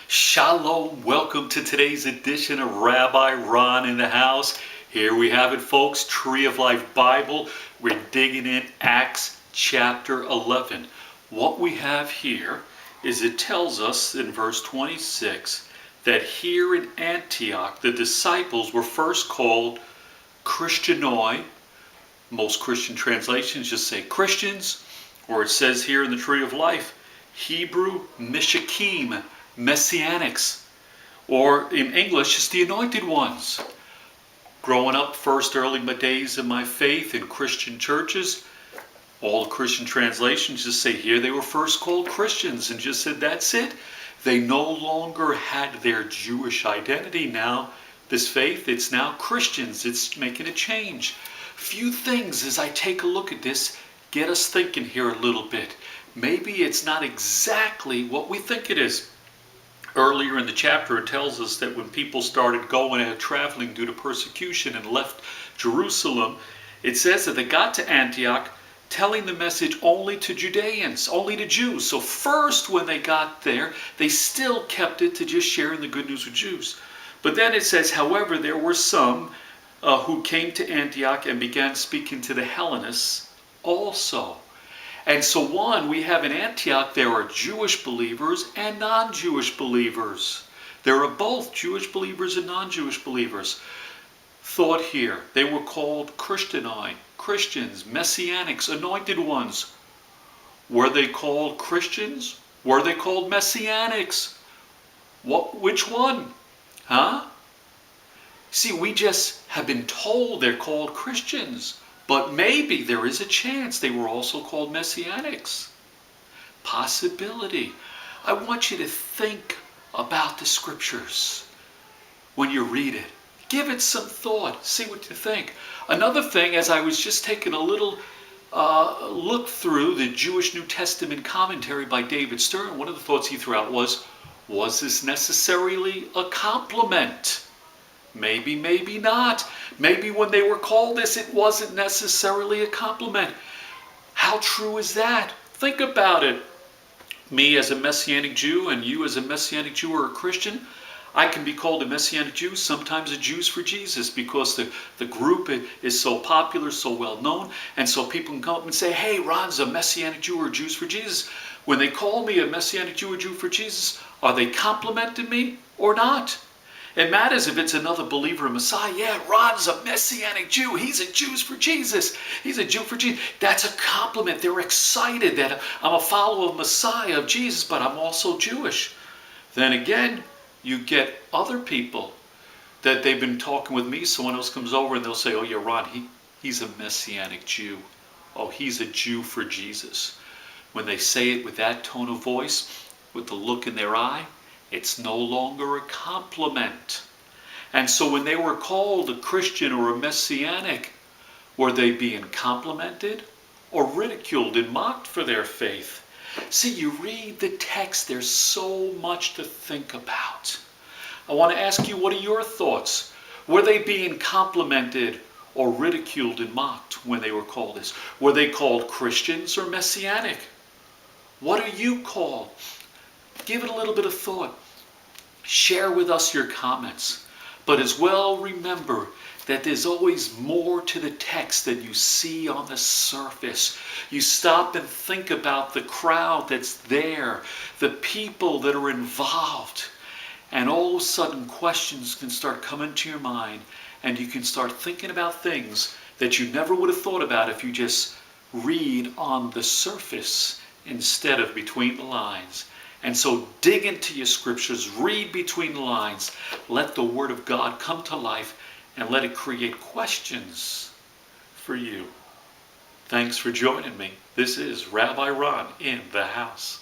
Shalom, welcome to today's edition of Rabbi Ron in the House. Here we have it, folks, Tree of Life Bible. We're digging in Acts chapter 11. What we have here is it tells us in verse 26 that here in Antioch the disciples were first called Christianoi. Most Christian translations just say Christians, or it says here in the Tree of Life, Hebrew Mishakim, Messianics, or in English, it's the anointed ones. Growing up first early days of my faith in Christian churches, all Christian translations just say here they were first called Christians and just said that's it. They no longer had their Jewish identity now. This faith, it's now Christians. It's making a change. Few things as I take a look at this get us thinking here a little bit. Maybe it's not exactly what we think it is. Earlier in the chapter, it tells us that when people started going and traveling due to persecution and left Jerusalem, it says that they got to Antioch telling the message only to Judeans, only to Jews. So first when they got there, they still kept it to just sharing the good news with Jews. But then it says, however, there were some who came to Antioch and began speaking to the Hellenists also. And so we have in Antioch, there are Jewish believers and non-Jewish believers. There are both Jewish believers and non-Jewish believers. Thought here, they were called Christianoi, Christians, Messianics, anointed ones. Were they called Christians? Were they called Messianics? Which one? Huh? See, we just have been told they're called Christians. But maybe there is a chance they were also called Messianics. Possibility. I want you to think about the scriptures when you read it. Give it some thought. See what you think. Another thing, as I was just taking a little look through the Jewish New Testament commentary by David Stern, one of the thoughts he threw out was this necessarily a compliment? Maybe, maybe not. Maybe when they were called this, it wasn't necessarily a compliment. How true is that? Think about it. Me as a Messianic Jew and you as a Messianic Jew or a Christian, I can be called a Messianic Jew, sometimes a Jews for Jesus, because the group is so popular, so well known, and so people can come up and say, hey, Ron's a Messianic Jew or Jews for Jesus. When they call me a Messianic Jew or Jew for Jesus, are they complimenting me or not? It matters if it's another believer in Messiah. Yeah, Ron's a Messianic Jew. He's a Jews for Jesus. He's a Jew for Jesus. That's a compliment. They're excited that I'm a follower of Messiah, of Jesus, but I'm also Jewish. Then again, you get other people that they've been talking with me. Someone else comes over and they'll say, oh yeah, Ron, he's a Messianic Jew. Oh, he's a Jew for Jesus. When they say it with that tone of voice, with the look in their eye, it's no longer a compliment. And so when they were called a Christian or a Messianic, were they being complimented or ridiculed and mocked for their faith? See, you read the text, there's so much to think about. I want to ask you, what are your thoughts? Were they being complimented or ridiculed and mocked when they were called this? Were they called Christians or Messianic? What are you called? Give it a little bit of thought. Share with us your comments. But as well, remember that there's always more to the text than you see on the surface. You stop and think about the crowd that's there, the people that are involved, and all of a sudden questions can start coming to your mind, and you can start thinking about things that you never would have thought about if you just read on the surface instead of between the lines. And so dig into your scriptures, read between the lines, let the Word of God come to life, and let it create questions for you. Thanks for joining me. This is Rabbi Ron in the House.